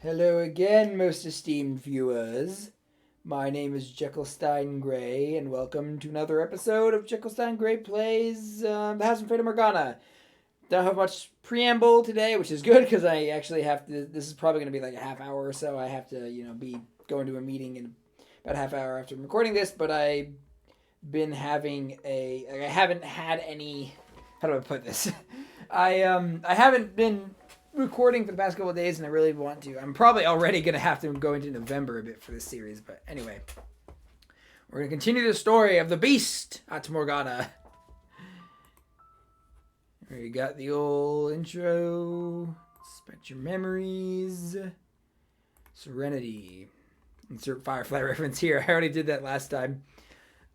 Hello again, most esteemed viewers. My name is Jekyllstein Gray, and welcome to another episode of Jekyllstein Gray Plays The House and Fate of Morgana. Don't have much preamble today, which is good because I actually have to. This is probably going to be like a half hour or so. I have to, be going to a meeting in about a half hour after I'm recording this. But I've been having I haven't had any. How do I put this? I haven't been recording for the past couple of days, and I really want to. I'm probably already going to have to go into November a bit for this series, but anyway. We're going to continue the story of the Beast at Morgana. We got the old intro. Inspect your memories. Serenity. Insert Firefly reference here. I already did that last time.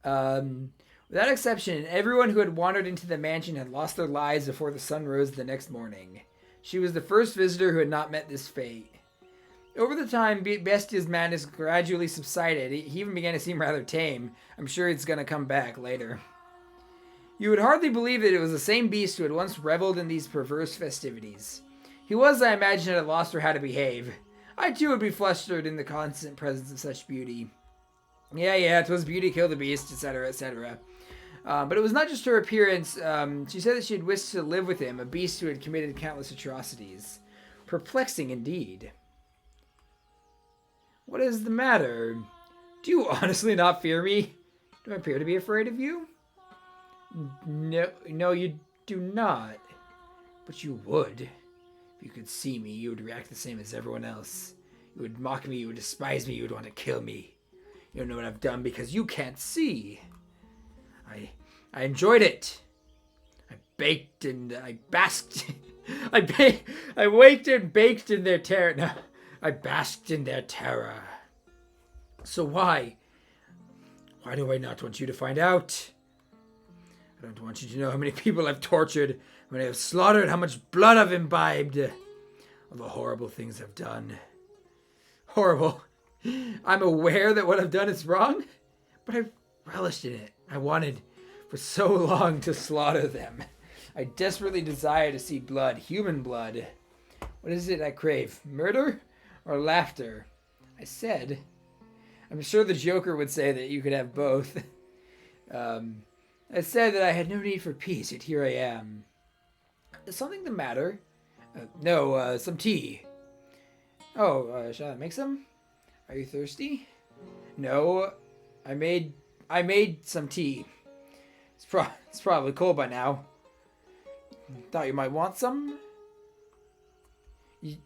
Without exception, everyone who had wandered into the mansion had lost their lives before the sun rose the next morning. She was the first visitor who had not met this fate. Over the time Bestia's madness gradually subsided, he even began to seem rather tame. I'm sure it's going to come back later. You would hardly believe that it was the same beast who had once reveled in these perverse festivities. He was, I imagine, at a loss for how to behave. I too would be flustered in the constant presence of such beauty. Yeah, 'twas beauty killed the beast, etc., etc. But it was not just her appearance. She said that she had wished to live with him, a beast who had committed countless atrocities. Perplexing indeed. What is the matter? Do you honestly not fear me? Do I appear to be afraid of you? No, you do not. But you would. If you could see me, you would react the same as everyone else. You would mock me, you would despise me, you would want to kill me. You don't know what I've done because you can't see. I enjoyed it. I baked and I basked. I waked and baked in their terror. No, I basked in their terror. So why? Why do I not want you to find out? I don't want you to know how many people I've tortured, how many I've slaughtered, how much blood I've imbibed. All the horrible things I've done. Horrible. I'm aware that what I've done is wrong, but I relished in it. I wanted for so long to slaughter them. I desperately desire to see blood, human blood. What is it I crave? Murder or laughter? I said. I'm sure the Joker would say that you could have both. I said that I had no need for peace, yet here I am. Is something the matter? No, some tea. Oh, shall I make some? Are you thirsty? No, I made some tea. It's probably cold by now. Thought you might want some? You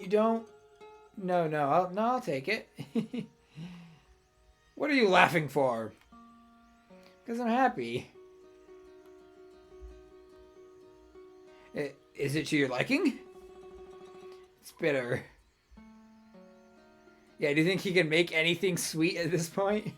don't? No, I'll take it. What are you laughing for? Because I'm happy. Is it to your liking? It's bitter. Yeah, do you think he can make anything sweet at this point?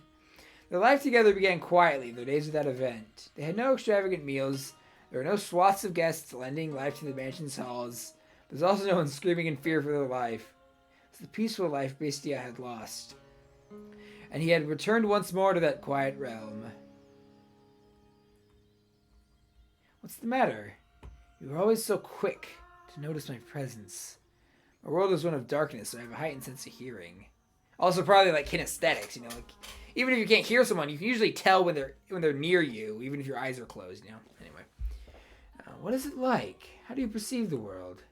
Their life together began quietly, their days without event. They had no extravagant meals. There were no swaths of guests lending life to the mansion's halls. There was also no one screaming in fear for their life. It was the peaceful life Bestia had lost. And he had returned once more to that quiet realm. What's the matter? You were always so quick to notice my presence. My world is one of darkness, so I have a heightened sense of hearing. Also, probably like kinesthetics, like even if you can't hear someone, you can usually tell when they're near you, even if your eyes are closed. Anyway, what is it like? How do you perceive the world?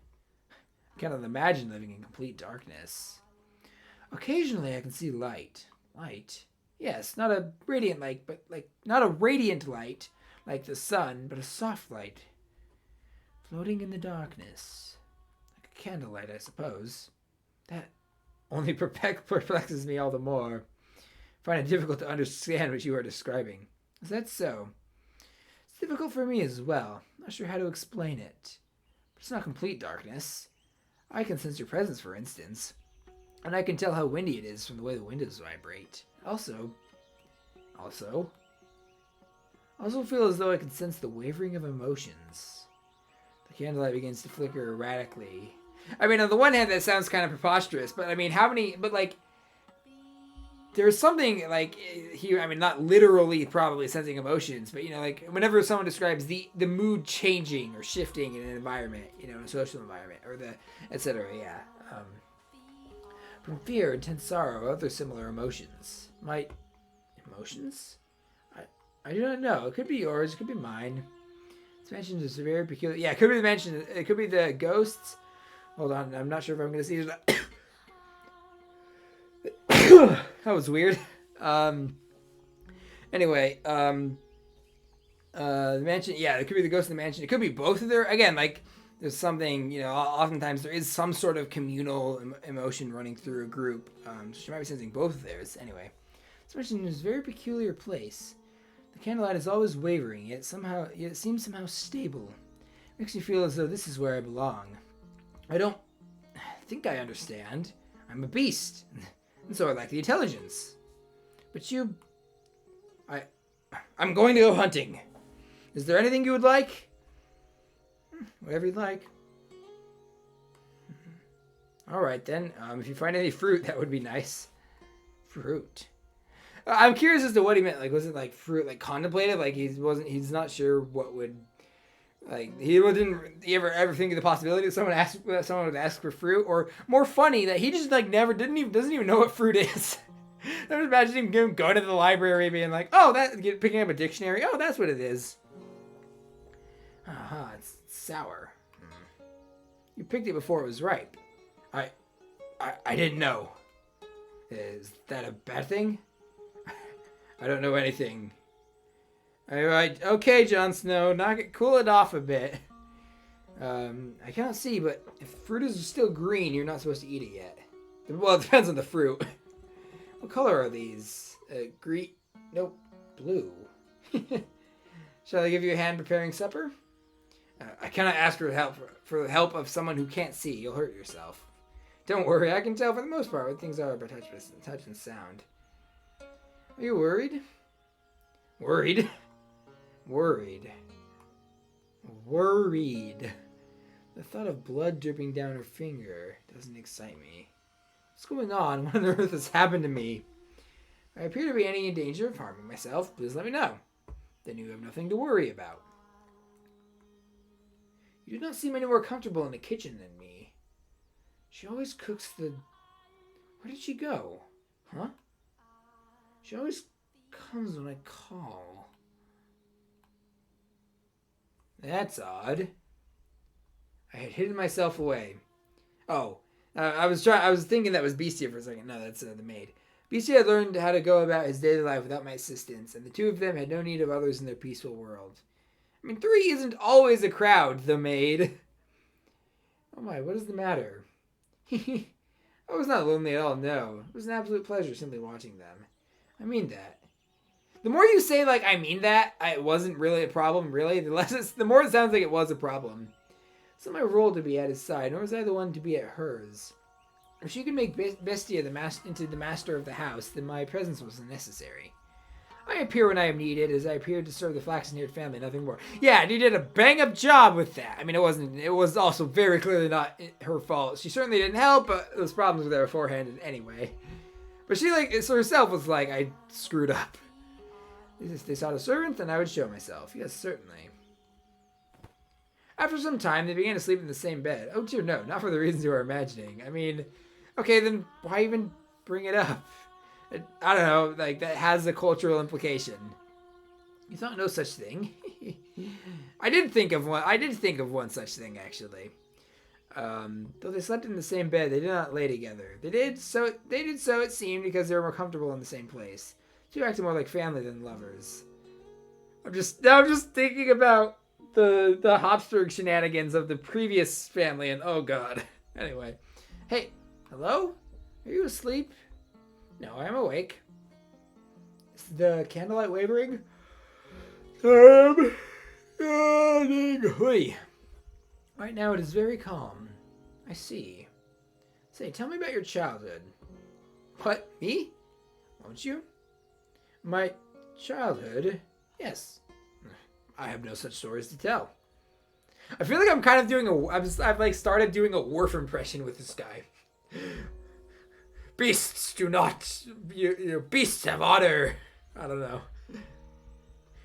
I cannot imagine living in complete darkness. Occasionally, I can see light. Light? Yes, not a radiant light, but not a radiant light like the sun, but a soft light, floating in the darkness, like a candlelight, I suppose. That only perplexes me all the more. I find it difficult to understand what you are describing. Is that so? It's difficult for me as well. I'm not sure how to explain it. But it's not complete darkness. I can sense your presence, for instance. And I can tell how windy it is from the way the windows vibrate. Also feel as though I can sense the wavering of emotions. The candlelight begins to flicker erratically. I mean, on the one hand, that sounds kind of preposterous, but I mean, there's something here, I mean, not literally probably sensing emotions, but whenever someone describes the mood changing or shifting in an environment, in a social environment, or the etc. Yeah. from fear, intense sorrow, or other similar emotions. My emotions? I do not know. It could be yours. It could be mine. This mansion is very peculiar. Yeah, it could be the mansion. It could be the ghosts. Hold on. I'm not sure if I'm going to see it. That was weird. Anyway, the mansion. Yeah, it could be the ghost in the mansion. It could be both of their. Again, like there's something. Oftentimes there is some sort of communal emotion running through a group. So she might be sensing both of theirs. Anyway, this mansion is a very peculiar place. The candlelight is always wavering, yet it seems somehow stable. It makes me feel as though this is where I belong. I don't think I understand. I'm a beast, and so I lack the intelligence. But I'm going to go hunting. Is there anything you would like? Whatever you'd like. All right then. If you find any fruit, that would be nice. Fruit. I'm curious as to what he meant. Like, was it like fruit, like contemplative? Like he's not sure what would, like he didn't ever think of the possibility that someone would ask for fruit, or more funny that he just like doesn't even know what fruit is. I'm just imagining him going to the library being like, oh, picking up a dictionary. Oh, that's what it is. Aha, it's sour. You picked it before it was ripe. I didn't know. Is that a bad thing? I don't know anything. Alright, okay, Jon Snow, cool it off a bit. I cannot see, but if fruit is still green, you're not supposed to eat it yet. Well, it depends on the fruit. What color are these? Green? Nope, blue. Shall I give you a hand preparing supper? I cannot ask for the help of someone who can't see. You'll hurt yourself. Don't worry, I can tell for the most part what things are by touch and sound. Are you worried? Worried? Worried. Worried. The thought of blood dripping down her finger doesn't excite me. What's going on? What on earth has happened to me? If I appear to be any in danger of harming myself, please let me know. Then you have nothing to worry about. You do not seem any more comfortable in the kitchen than me. She always cooks the... Where did she go? Huh? She always comes when I call. That's odd. I had hidden myself away. Oh, I was thinking that was Bestia for a second. No, that's the maid. Bestia had learned how to go about his daily life without my assistance, and the two of them had no need of others in their peaceful world. I mean, 3 isn't always a crowd, the maid. Oh my, what is the matter? I was not lonely at all, no. It was an absolute pleasure simply watching them. I mean that. The more you say, like, I mean that, it wasn't really a problem, really, the more it sounds like it was a problem. It's not my role to be at his side, nor was I the one to be at hers. If she could make Bestia into the master of the house, then my presence was unnecessary. I appear when I am needed, as I appeared to serve the Flaxen-haired family, nothing more. Yeah, and you did a bang-up job with that. I mean, it was also very clearly not her fault. She certainly didn't help, but those problems were there beforehand anyway. But she, so herself was like, I screwed up. If they sought a servant, then I would show myself. Yes, certainly. After some time, they began to sleep in the same bed. Oh dear, no, not for the reasons you are imagining. I mean, okay, then why even bring it up? I don't know, like, that has a cultural implication. You thought no such thing. I did think of one such thing, actually. Though they slept in the same bed, they did not lay together. They did so, it seemed, because they were more comfortable in the same place. Two acted more like family than lovers. I'm just thinking about the Hopsburg shenanigans of the previous family, and oh god. Anyway. Hey, hello? Are you asleep? No, I am awake. Is the candlelight wavering? I'm yawning. Right now it is very calm. I see. Say, tell me about your childhood. What? Me? Won't you? My childhood? Yes. I have no such stories to tell. I feel like I'm kind of doing I've started doing a Worf impression with this guy. Beasts do not, beasts have honor. I don't know.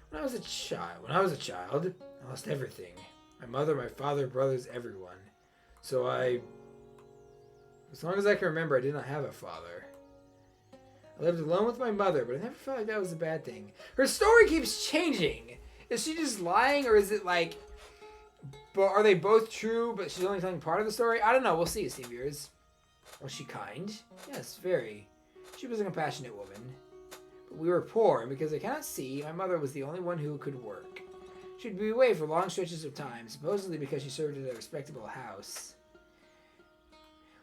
When I was a child, I lost everything. My mother, my father, brothers, everyone. So I As long as I can remember, I did not have a father. I lived alone with my mother, but I never felt like that was a bad thing. Her story keeps changing. Is she just lying, or is it like... But are they both true, but she's only telling part of the story? I don't know. We'll see, viewers. Was she kind? Yes, very. She was a compassionate woman. But we were poor, and because I cannot see, my mother was the only one who could work. She would be away for long stretches of time, supposedly because she served at a respectable house.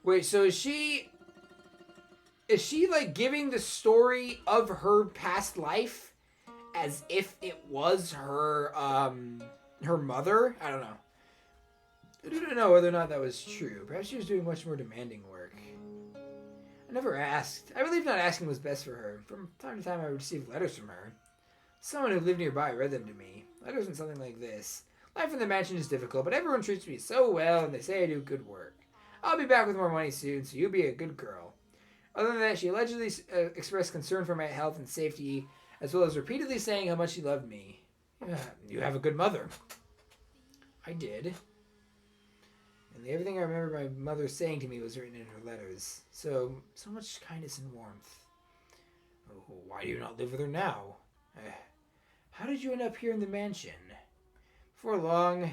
Wait, so is she like giving the story of her past life as if it was her her mother? I don't know. I don't know whether or not that was true. Perhaps she was doing much more demanding work. I never asked. I believe not asking was best for her. From time to time I would receive letters from her. Someone who lived nearby read them to me. Letters went something like this. Life in the mansion is difficult, but everyone treats me so well and they say I do good work. I'll be back with more money soon, so you be a good girl. Other than that, she allegedly expressed concern for my health and safety, as well as repeatedly saying how much she loved me. You have a good mother. I did. And everything I remember my mother saying to me was written in her letters. So much kindness and warmth. Oh, why do you not live with her now? How did you end up here in the mansion? Before long,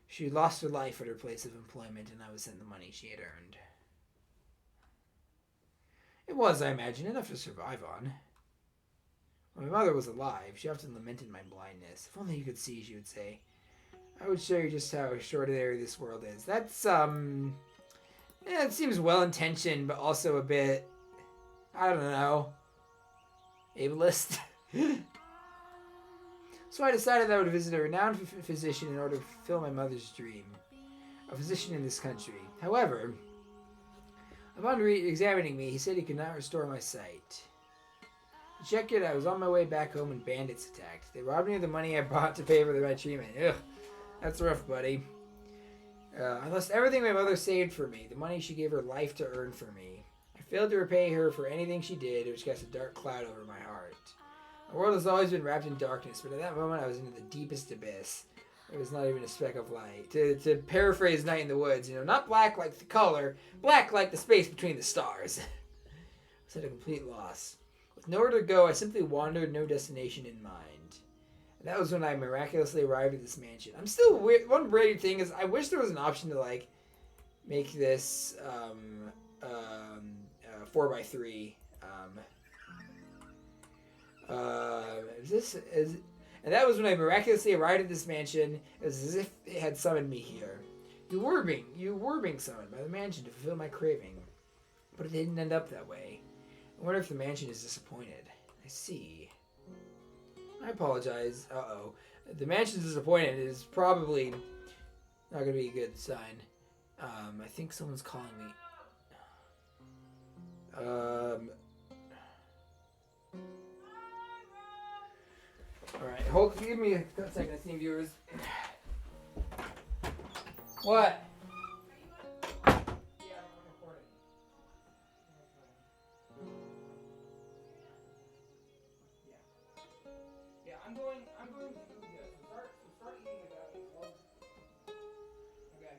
she lost her life at her place of employment, and I was sent the money she had earned. It was, I imagine, enough to survive on. When my mother was alive, she often lamented my blindness. If only you could see, she would say. I would show you just how extraordinary this world is. That's, it seems well-intentioned, but also a bit, I don't know, ableist. So I decided that I would visit a renowned physician in order to fulfill my mother's dream. A physician in this country. However, upon examining me, he said he could not restore my sight. To check it, I was on my way back home and bandits attacked. They robbed me of the money I brought to pay for my treatment. Ugh, that's rough, buddy. I lost everything my mother saved for me, the money she gave her life to earn for me. I failed to repay her for anything she did, which cast a dark cloud over my heart. The world has always been wrapped in darkness, but at that moment I was into the deepest abyss. There was not even a speck of light. To paraphrase Night in the Woods, not black like the color, black like the space between the stars. I was at a complete loss. With nowhere to go, I simply wandered, no destination in mind. And that was when I miraculously arrived at this mansion. I'm still weird. One weird thing is I wish there was an option to make this 4x3. And that was when I miraculously arrived at this mansion. It was as if it had summoned me here. You were being summoned by the mansion to fulfill my craving. But it didn't end up that way. I wonder if the mansion is disappointed. I see. I apologize. Uh-oh. The mansion's disappointed is probably not going to be a good sign. I think someone's calling me. Alright, give me a second, esteemed viewers. What? Yeah, I'm recording. Yeah, I'm going to do this. Start eating without me. Okay.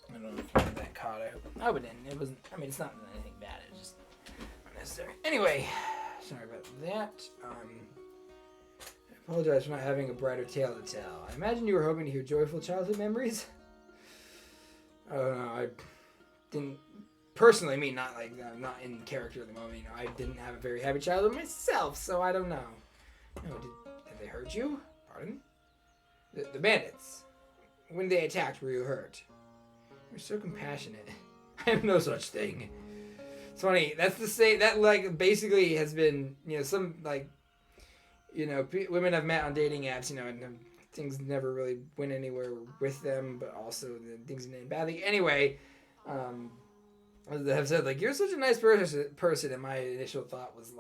I don't know if you got that caught. I hope it didn't. It wasn't. I mean, it's not anything bad. It's just unnecessary. Anyway, sorry about that. I apologize for not having a brighter tale to tell. I imagine you were hoping to hear joyful childhood memories. I don't know. I didn't personally mean not like I'm not in character at the moment. I didn't have a very happy childhood myself, so I don't know. No, did they hurt you? Pardon? The bandits. When they attacked, were you hurt? You're so compassionate. I have no such thing. It's funny. That's the same. That basically has been some women I've met on dating apps. And things never really went anywhere with them, but also things ended badly. Anyway, have said you're such a nice person, and my initial thought was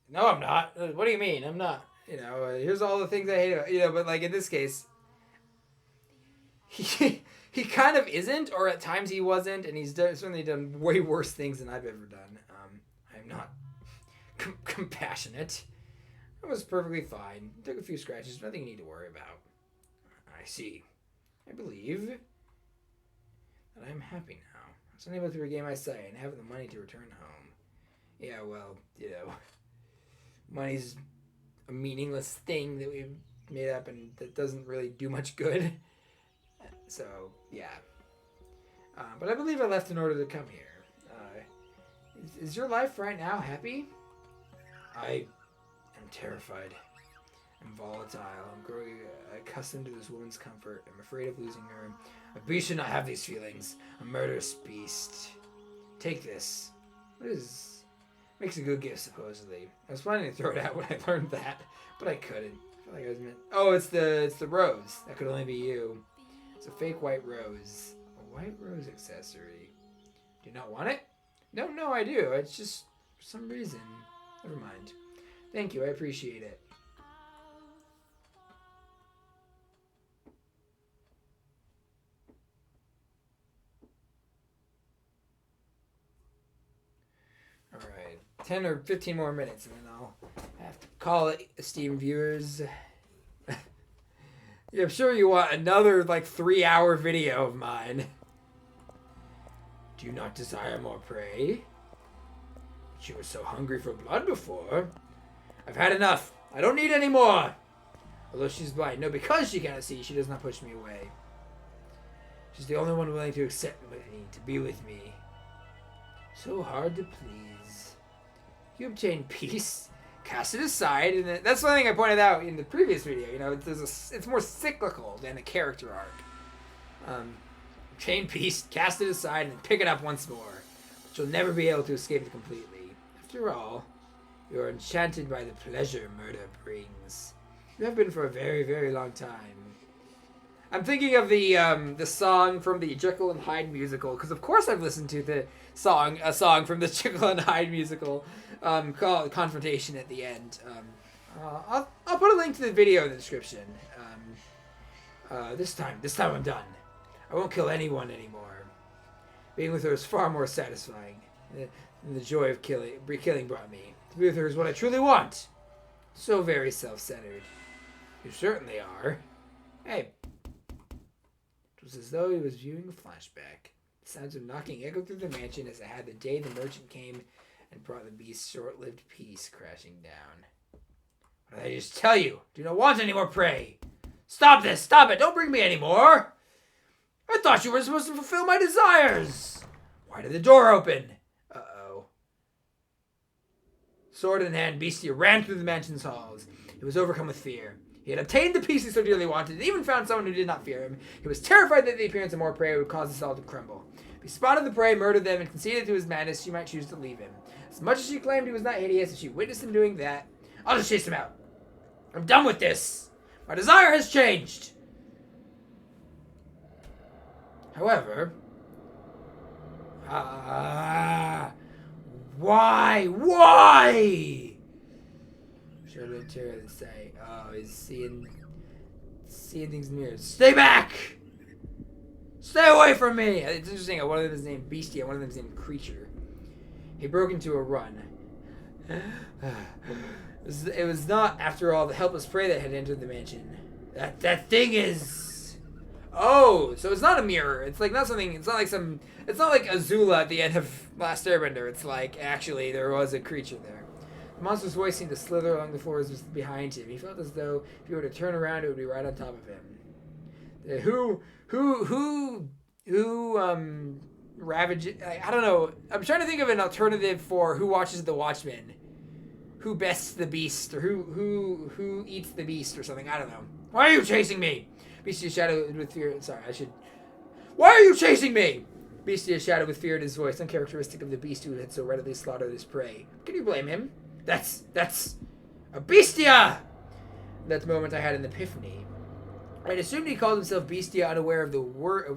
no, I'm not. What do you mean? I'm not. Here's all the things I hate. But in this case, he kind of isn't, or at times he wasn't, and he's certainly done way worse things than I've ever done. I'm not compassionate. I was perfectly fine. Took a few scratches, nothing you need to worry about. I see. I believe that I am happy now. I was unable to regain my sight and have the money to return home. Yeah, well, money's a meaningless thing that we've made up and that doesn't really do much good. So, yeah. But I believe I left in order to come here. Is your life right now happy? I am terrified. I'm volatile. I'm growing accustomed to this woman's comfort. I'm afraid of losing her. A beast should not have these feelings. A murderous beast. Take this. What is... Makes a good gift, supposedly. I was planning to throw it out when I learned that, but I couldn't. I feel like I was meant... Oh, it's the rose. That could only be you. It's a fake white rose. A white rose accessory. Do you not want it? No, I do. It's just, for some reason. Never mind. Thank you, I appreciate it. Alright, 10 or 15 more minutes and then I'll have to call it, esteemed viewers. Yeah, I'm sure you want another, 3-hour video of mine. Do you not desire more prey? She was so hungry for blood before. I've had enough. I don't need any more. Although she's blind. No, because she cannot see, she does not push me away. She's the only one willing to accept me, to be with me. So hard to please. You obtain peace, cast it aside, and that's one thing I pointed out in the previous video. It's more cyclical than a character arc. Obtain peace, cast it aside, and pick it up once more. But you'll never be able to escape it completely. After all, you are enchanted by the pleasure murder brings. You have been for a very, very long time. I'm thinking of the song from the Jekyll and Hyde musical, because of course I've listened to a song from the Jekyll and Hyde musical, called Confrontation at the End. I'll put a link to the video in the description. This time I'm done. I won't kill anyone anymore. Being with her is far more satisfying than the joy of killing brought me. To be with her is what I truly want. So very self-centered. You certainly are. Hey. It was as though he was viewing a flashback. The sounds of knocking echoed through the mansion as it had the day the merchant came and brought the beast's short-lived peace crashing down. What did I just tell you? Do not want any more prey. Stop this! Stop it! Don't bring me any more! I thought you were supposed to fulfill my desires! Why did the door open? Uh-oh. Sword in hand, Bestia ran through the mansion's halls. He was overcome with fear. He had obtained the peace he so dearly wanted, and even found someone who did not fear him. He was terrified that the appearance of more prey would cause us all to crumble. If he spotted the prey, murdered them, and conceded to his madness, she might choose to leave him. As much as she claimed he was not hideous, if she witnessed him doing that, I'll just chase him out. I'm done with this. My desire has changed. However, why? Sure, the terror to say, oh, he's seeing things in mirrors. Stay back! Stay away from me! It's interesting, one of them is named Bestia, one of them is named Creature. He broke into a run. It was not, after all, the helpless prey that had entered the mansion. That thing is... Oh, so it's not a mirror. It's not something, it's not like Azula at the end of Last Airbender. It's like, actually, there was a creature there. The monster's voice seemed to slither along the floors behind him. He felt as though if he were to turn around, it would be right on top of him. Who ravage? I don't know. I'm trying to think of an alternative for who watches The Watchmen. Who bests the beast, or who eats the beast, or something. I don't know. Why are you chasing me? Bestia shouted with fear. Why are you chasing me? Bestia shouted with fear in his voice, uncharacteristic of the beast who had so readily slaughtered his prey. Can you blame him? That's a Bestia! At that moment, I had an epiphany. I'd assumed he called himself Bestia, unaware of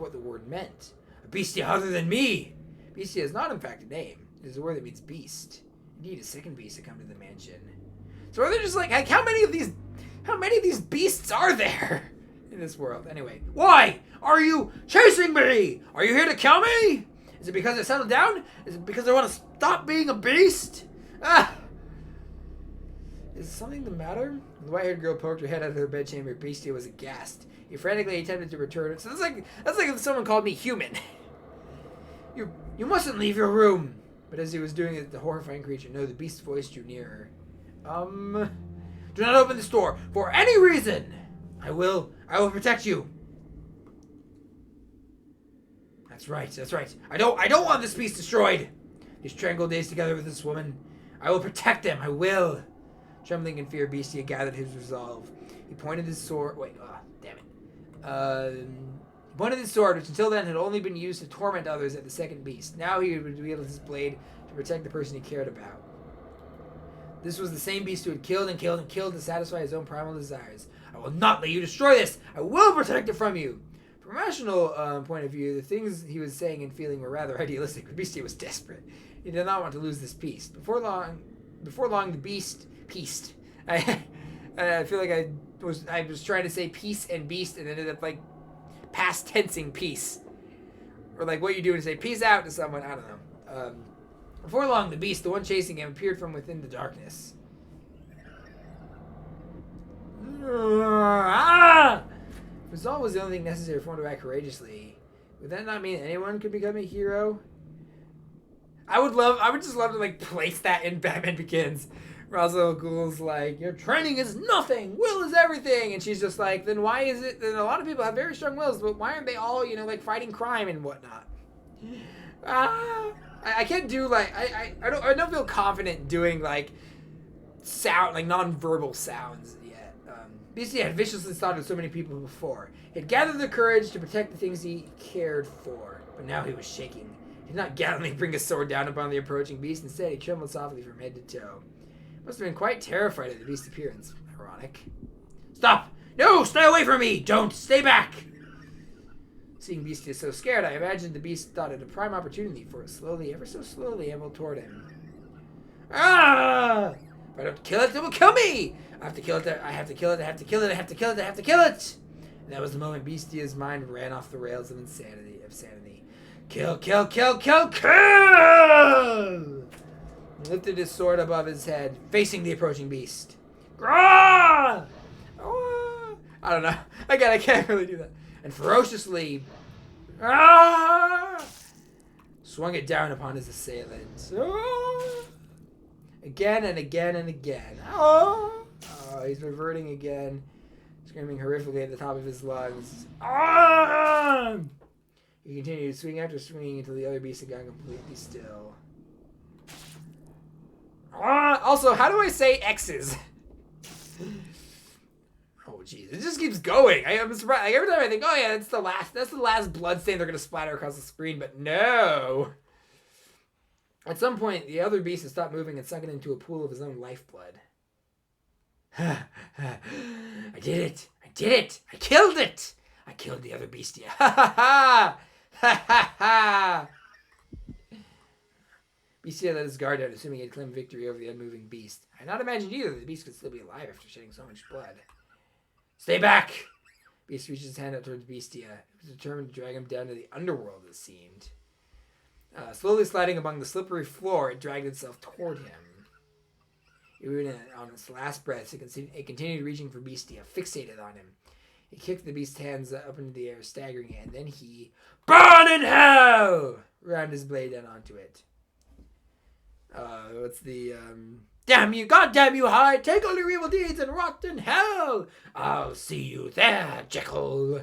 what the word meant. A Bestia other than me. Bestia is not, in fact, a name. It is a word that means beast. Indeed, a second beast had come to the mansion. So are they just like how many of these beasts are there in this world? Anyway, why are you chasing me? Are you here to kill me? Is it because I settled down? Is it because I want to stop being a beast? Is something the matter? The white-haired girl poked her head out of her bedchamber. Bestia was aghast. He frantically attempted to return it. So that's like if someone called me human. You mustn't leave your room. But as he was doing it, the horrifying creature, no, the beast's voice drew nearer. Do not open this door for any reason. I will protect you. That's right. I don't want this beast destroyed. He strangled days together with this woman. I will protect them. I will. Trembling in fear, Bestia gathered his resolve. He pointed his sword. Wait, damn it. He pointed his sword, which until then had only been used to torment others, at the second beast. Now he would wield his blade to protect the person he cared about. This was the same beast who had killed to satisfy his own primal desires. I will not let you destroy this. I will protect it from you. From a rational point of view, the things he was saying and feeling were rather idealistic. The Bestia was desperate. He did not want to lose this beast. Before long, the beast pieced. I feel like I was trying to say peace and beast and ended up like past tensing peace, or like what you do to say peace out to someone. I don't know. Before long, the beast, the one chasing him, appeared from within the darkness. Resolve was the only thing necessary for one to act courageously. Would that not mean anyone could become a hero? I would just love to like place that in Batman Begins. Ra's al Ghul's like, your training is nothing, will is everything, and she's just like, then why is it? Then a lot of people have very strong wills, but why aren't they all, like fighting crime and whatnot? I can't do like I don't feel confident doing like sound like non-verbal sounds yet. Bestia had viciously slaughtered so many people before. He had gathered the courage to protect the things he cared for, but now he was shaking. He did not gallantly bring his sword down upon the approaching beast. Instead, he trembled softly from head to toe. Must have been quite terrified at the beast's appearance. Ironic. Stop! No! Stay away from me! Don't! Stay back! Seeing Bestia so scared, I imagined the beast thought it a prime opportunity for it slowly, ever so slowly, ambled toward him. Ah! If I don't kill it, it will kill me! I have to kill it. I have to kill it. I have to kill it. I have to kill it. I have to kill it! And that was the moment Bestia's mind ran off the rails of insanity. Kill! Kill! Kill! Kill! Kill! He lifted his sword above his head, facing the approaching beast. Ah! I don't know. I can't really do that. And ferociously swung it down upon his assailant. Again and again and again. He's reverting again, screaming horrifically at the top of his lungs. He continued swing after swing until the other beast had gone completely still. Also, how do I say X's? Oh, jeez. It just keeps going. I'm surprised. Like, every time I think, oh, yeah, that's the last blood stain they're going to splatter across the screen, but no. At some point, the other beast had stopped moving and sunk it into a pool of his own lifeblood. I did it. I killed it. I killed the other Bestia. Ha ha ha. Ha ha ha. Bestia let his guard down, assuming he had claimed victory over the unmoving beast. I had not imagined either that the beast could still be alive after shedding so much blood. Stay back! Beast reached his hand up towards Bestia. He was determined to drag him down to the underworld, it seemed. Slowly sliding among the slippery floor, it dragged itself toward him. Even on its last breath, it continued reaching for Bestia, fixated on him. He kicked the beast's hands up into the air, staggering it, and then he... Burn in hell! Rammed his blade down onto it. What's the, Damn you, goddamn you, Hyde! Take all your evil deeds and rot in hell! I'll see you there, Jekyll!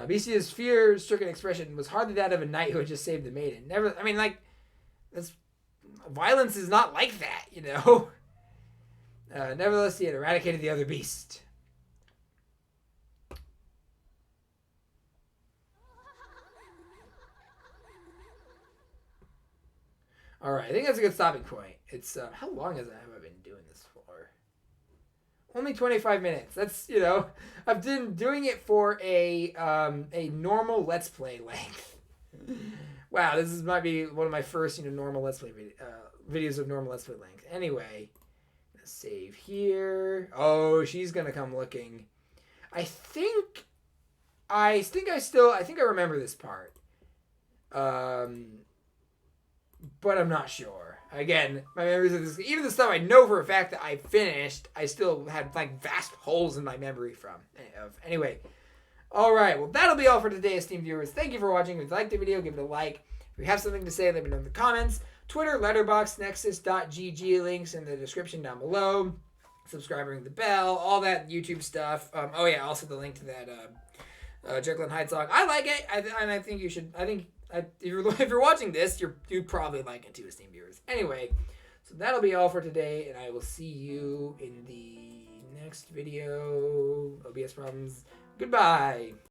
Bestia's fear-stricken expression was hardly that of a knight who had just saved the maiden. Violence is not like that, you know? Nevertheless, he had eradicated the other beast. Alright, I think that's a good stopping point. It's, how long have I been doing this for? Only 25 minutes. That's, I've been doing it for a normal Let's Play length. Wow, might be one of my first, normal Let's Play videos of normal Let's Play length. Anyway, let's save here. Oh, she's gonna come looking. I think I remember this part. but I'm not sure. Again, my memories of this, even the stuff I know for a fact that I finished, I still had like vast holes in my memory from. Anyway, all right. Well, that'll be all for today, esteemed viewers. Thank you for watching. If you liked the video, give it a like. If you have something to say, let me know in the comments. Twitter, Letterboxd, Nexus.gg, links in the description down below. Subscribe, ring the bell, all that YouTube stuff. Oh yeah, also the link to that Jekyll and Hyde song. I like it, and I think you should. If you're watching this, you'd probably like it too, esteemed viewers. Anyway, so that'll be all for today, and I will see you in the next video. OBS problems. Goodbye.